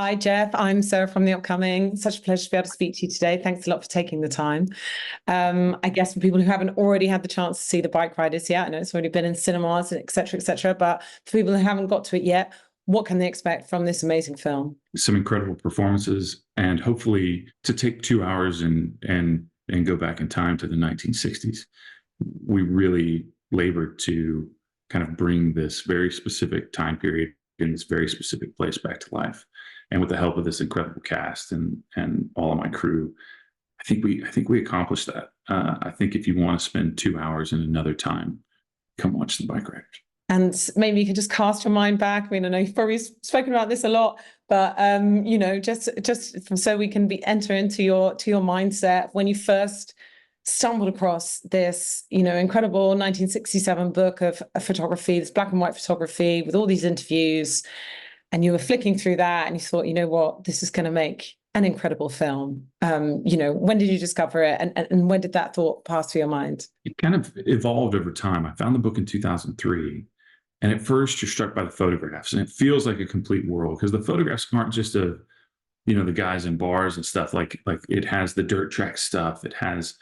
Hi, Jeff. I'm Sarah from The Upcoming. Such a pleasure to be able to speak to you today. Thanks a lot for taking the time. I guess for people who haven't already had the chance to see the Bikeriders yet, I know it's already been in cinemas, et cetera, but for people who haven't got to it yet, what can they expect from this amazing film? Some incredible performances, and hopefully to take 2 hours and go back in time to the 1960s. We really labored to kind of bring this very specific time period in this very specific place back to life. And with the help of this incredible cast and all of my crew, I think we accomplished that. I think if you want to spend 2 hours in another time, come watch the Bikeriders. And maybe you could just cast your mind back. I mean, I know you've probably spoken about this a lot, but just so we can enter into your mindset when you first stumbled across this, incredible 1967 book of photography, this black and white photography with all these interviews, and you were flicking through that and you thought, you know what, this is going to make an incredible film. When did you discover it, and when did that thought pass through your mind? It kind of evolved over time. I found the book in 2003. And at first you're struck by the photographs, and it feels like a complete world because the photographs aren't just the guys in bars and stuff. Like it has the dirt track stuff. It has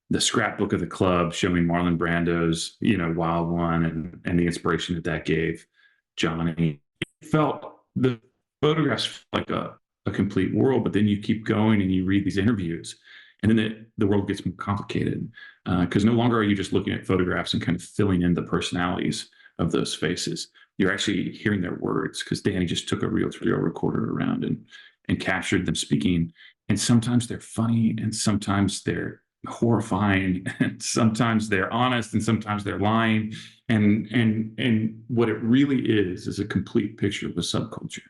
the scrapbook of the club showing Marlon Brando's, Wild One and the inspiration that gave Johnny. It felt the photographs like a complete world, but then you keep going and you read these interviews, and then the world gets more complicated because no longer are you just looking at photographs and kind of filling in the personalities of those faces. You're actually hearing their words because Danny just took a reel-to-reel recorder around and captured them speaking. And sometimes they're funny, and sometimes they're horrifying, and sometimes they're honest, and sometimes they're lying. And what it really is a complete picture of a subculture.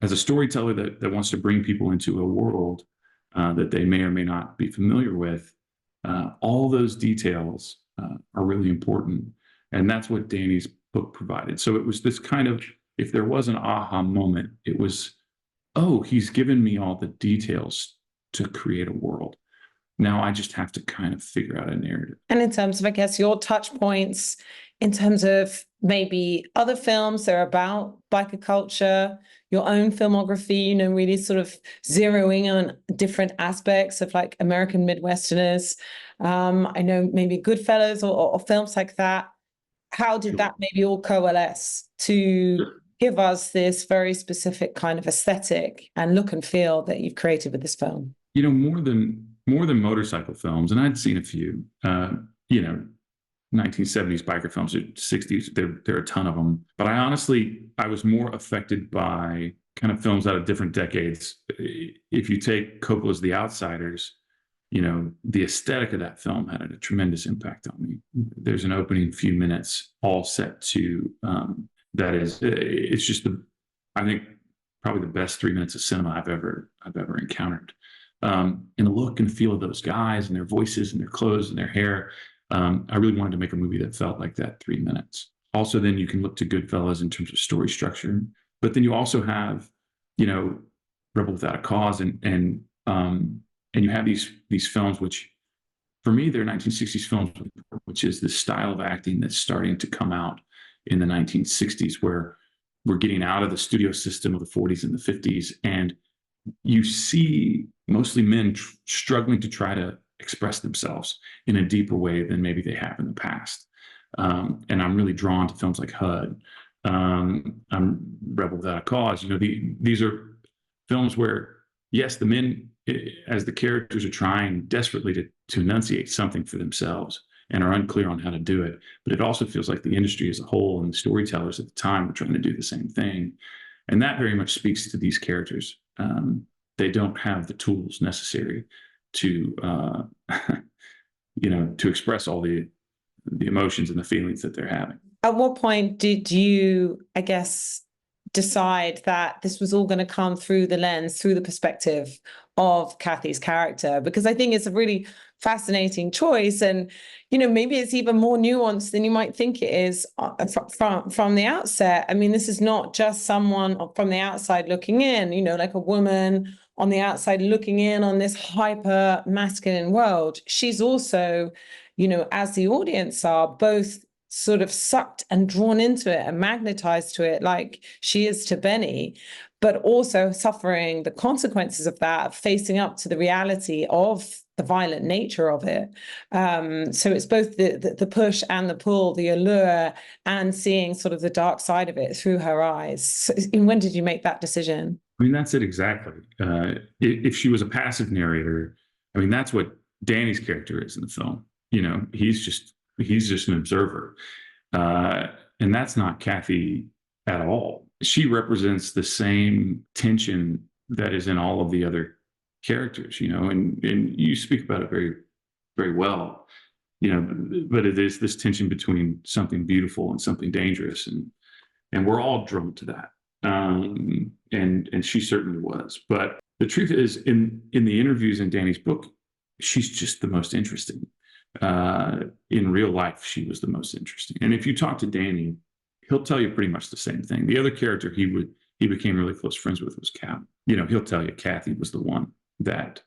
As a storyteller that wants to bring people into a world that they may or may not be familiar with, all those details are really important. And that's what Danny's book provided. So it was this kind of, if there was an aha moment, it was, oh, he's given me all the details to create a world. Now I just have to kind of figure out a narrative. And in terms of, I guess, your touch points, in terms of maybe other films that are about biker culture, your own filmography, really sort of zeroing on different aspects of like American Midwesterners. I know maybe Goodfellas or films like that. How did that maybe all coalesce to give us this very specific kind of aesthetic and look and feel that you've created with this film? More than motorcycle films, and I'd seen a few, 1970s biker films, 60s, there are a ton of them. But I was more affected by kind of films out of different decades. If you take Coppola's The Outsiders, the aesthetic of that film had a tremendous impact on me. There's an opening few minutes all set to it's just I think probably the best 3 minutes of cinema I've ever encountered. And the look and feel of those guys and their voices and their clothes and their hair. I really wanted to make a movie that felt like that 3 minutes. Also, then you can look to Goodfellas in terms of story structure, but then you also have, Rebel Without a Cause and you have these films, which for me, they're 1960s films, which is the style of acting that's starting to come out in the 1960s, where we're getting out of the studio system of the 40s and the 50s. And you see mostly men struggling to try to express themselves in a deeper way than maybe they have in the past. And I'm really drawn to films like HUD, Rebel Without a Cause. These are films where, yes, the men, as the characters are trying desperately to enunciate something for themselves and are unclear on how to do it. But it also feels like the industry as a whole and the storytellers at the time were trying to do the same thing. And that very much speaks to these characters. They don't have the tools necessary to, to express all the emotions and the feelings that they're having. At what point did you, I guess, decide that this was all going to come through the perspective of Kathy's character? Because I think it's a really fascinating choice, and maybe it's even more nuanced than you might think it is from the outset. I mean, this is not just someone from the outside looking in, like a woman on the outside looking in on this hyper masculine world. She's also, as the audience are, both sort of sucked and drawn into it and magnetized to it like she is to Benny, but also suffering the consequences of that, facing up to the reality of the violent nature of it. So it's both the push and the pull, the allure, and seeing sort of the dark side of it through her eyes. So, when did you make that decision? I mean, that's it exactly. If she was a passive narrator, I mean, that's what Danny's character is in the film. You know, he's just an observer, and that's not Kathy at all. She represents the same tension that is in all of the other characters. You know, and you speak about it very, very well. You know, but it is this tension between something beautiful and something dangerous, and we're all drawn to that. And she certainly was. But the truth is, in the interviews in Danny's book, she's just the most interesting. In real life, she was the most interesting. And if you talk to Danny, he'll tell you pretty much the same thing. The other character he became really close friends with was Kat. You know, he'll tell you Kathy was the one that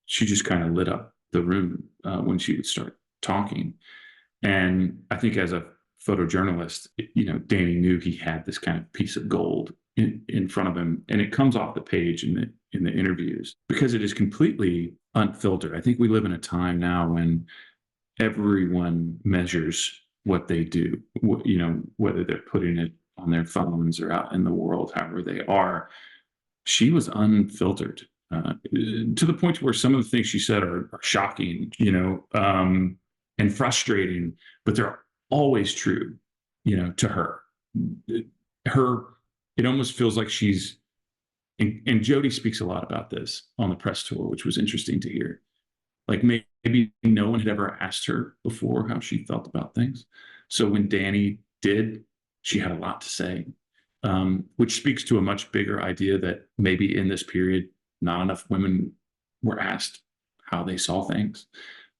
she just kind of lit up the room when she would start talking. And I think as a photojournalist, you know, Danny knew he had this kind of piece of gold in front of him, and it comes off the page in the interviews because it is completely unfiltered. I think we live in a time now when everyone measures what they do, you know, whether they're putting it on their phones or out in the world, however they are. She was unfiltered to the point where some of the things she said are shocking, you know, and frustrating, but they're always true, you know, to her. It almost feels like she's, and Jodie speaks a lot about this on the press tour, which was interesting to hear. Like maybe no one had ever asked her before how she felt about things. So when Danny did, she had a lot to say, which speaks to a much bigger idea that maybe in this period, not enough women were asked how they saw things.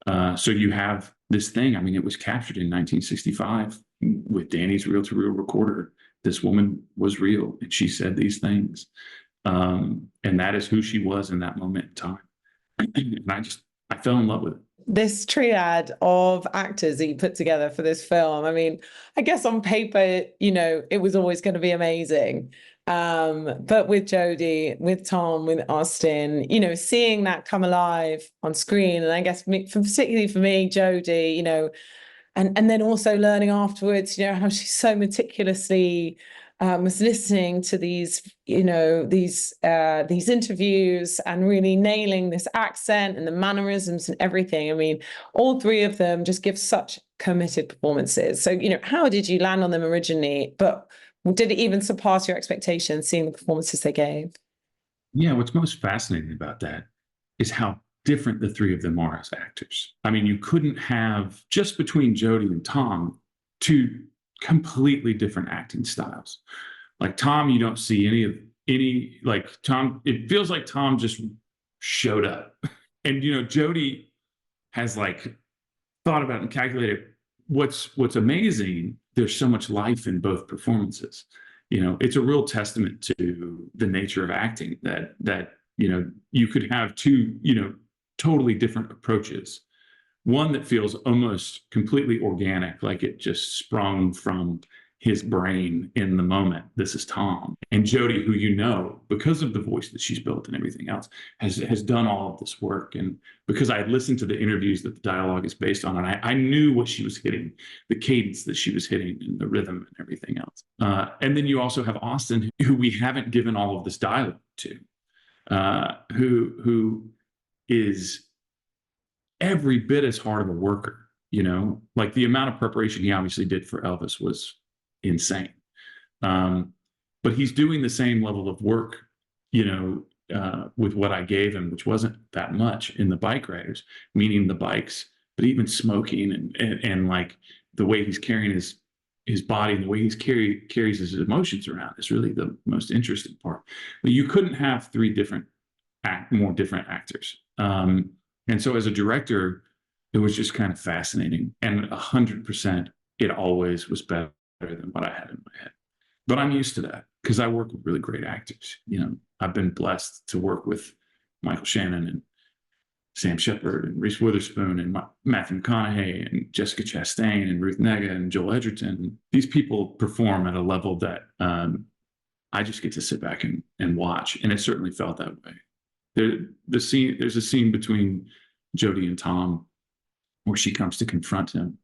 So you have this thing, I mean, it was captured in 1965 with Danny's reel-to-reel recorder. This woman was real, and she said these things. And that is who she was in that moment in time. And I fell in love with it. This triad of actors that you put together for this film, I mean, I guess on paper, you know, it was always going to be amazing. But with Jodie, with Tom, with Austin, you know, seeing that come alive on screen, and I guess particularly for me, Jodie, you know, and then also learning afterwards, you know, how she's so meticulously was listening to these, you know, these interviews and really nailing this accent and the mannerisms and everything. I mean, all three of them just give such committed performances. So, you know, how did you land on them originally? But did it even surpass your expectations, seeing the performances they gave? Yeah, what's most fascinating about that is how different the three of them are as actors. I mean, you couldn't have, just between Jodie and Tom, two completely different acting styles. Like Tom, you don't see any like Tom, it feels like Tom just showed up. And you know, Jodie has like thought about and calculated. What's amazing, there's so much life in both performances. You know, it's a real testament to the nature of acting that you know, you could have two, you know, totally different approaches. One that feels almost completely organic, like it just sprung from his brain in the moment. This is Tom. And Jodie, who you know, because of the voice that she's built and everything else, has done all of this work. And because I had listened to the interviews that the dialogue is based on, and I knew what she was hitting, the cadence that she was hitting, and the rhythm and everything else. And then you also have Austin, who we haven't given all of this dialogue to, who is every bit as hard of a worker, you know, like the amount of preparation he obviously did for Elvis was insane. But he's doing the same level of work, you know, with what I gave him, which wasn't that much in the Bikeriders, meaning the bikes, but even smoking and like the way he's carrying his body and the way he's carries his emotions around is really the most interesting part. But you couldn't have three more different actors. And so as a director, it was just kind of fascinating. And 100%, it always was better than what I had in my head. But I'm used to that because I work with really great actors. You know, I've been blessed to work with Michael Shannon and Sam Shepard and Reese Witherspoon and Matthew McConaughey and Jessica Chastain and Ruth Negga and Joel Edgerton. These people perform at a level that I just get to sit back and watch, and it certainly felt that way. There's a scene between Jodie and Tom where she comes to confront him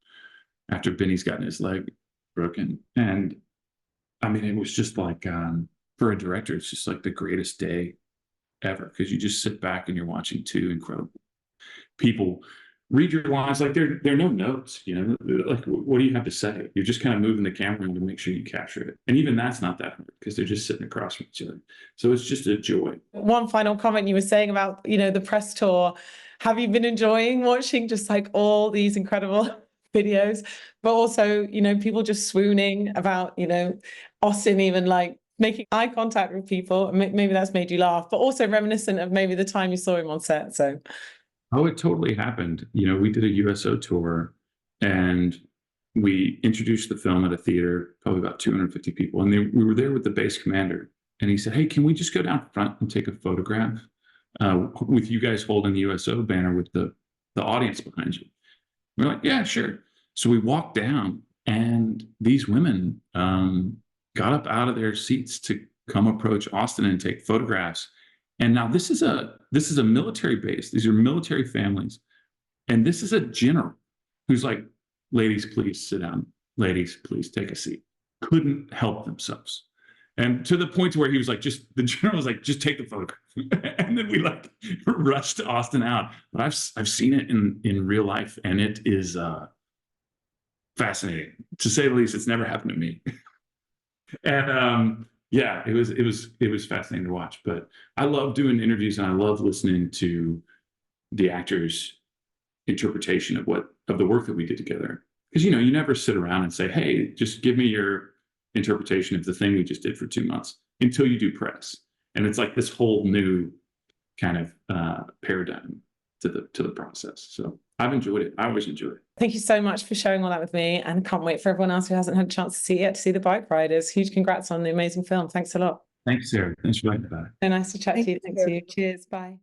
after Benny's gotten his leg broken, and I mean, it was just like for a director, it's just like the greatest day ever, because you just sit back and you're watching two incredible people read your lines. Like there are no notes, you know, like what do you have to say? You're just kind of moving the camera to make sure you capture it, and even that's not that hard because they're just sitting across from each other. So it's just a joy. One final comment you were saying about, you know, the press tour. Have you been enjoying watching just like all these incredible videos, but also, you know, people just swooning about, you know, Austin even like making eye contact with people? Maybe that's made you laugh, but also reminiscent of maybe the time you saw him on set. So Oh, it totally happened. You know, we did a USO tour and we introduced the film at a theater, probably about 250 people. And we were there with the base commander. And he said, "Hey, can we just go down front and take a photograph with you guys holding the USO banner with the audience behind you?" We're like, "Yeah, sure." So we walked down, and these women got up out of their seats to come approach Austin and take photographs. And now this is a military base. These are military families, and this is a general who's like, "Ladies, please sit down. Ladies, please take a seat." Couldn't help themselves. And to the point where he was like, the general was like, "Just take the photograph." And then we like rushed Austin out. But I've seen it in real life, and it is fascinating, to say the least. It's never happened to me. And yeah, it was fascinating to watch. But I love doing interviews, and I love listening to the actors' interpretation of the work that we did together. Because, you know, you never sit around and say, "Hey, just give me your interpretation of the thing we just did for 2 months," until you do press. And it's like this whole new kind of paradigm to the process. So I've enjoyed it. I always enjoy it. thank you so much for sharing all that with me, and can't wait for everyone else who hasn't had a chance to see it yet to see the Bikeriders. Huge congrats on the amazing film. Thanks a lot. Thanks, Sarah. Thanks for letting me back. So nice to chat to you. Thank Thanks you. you. Cheers. Bye.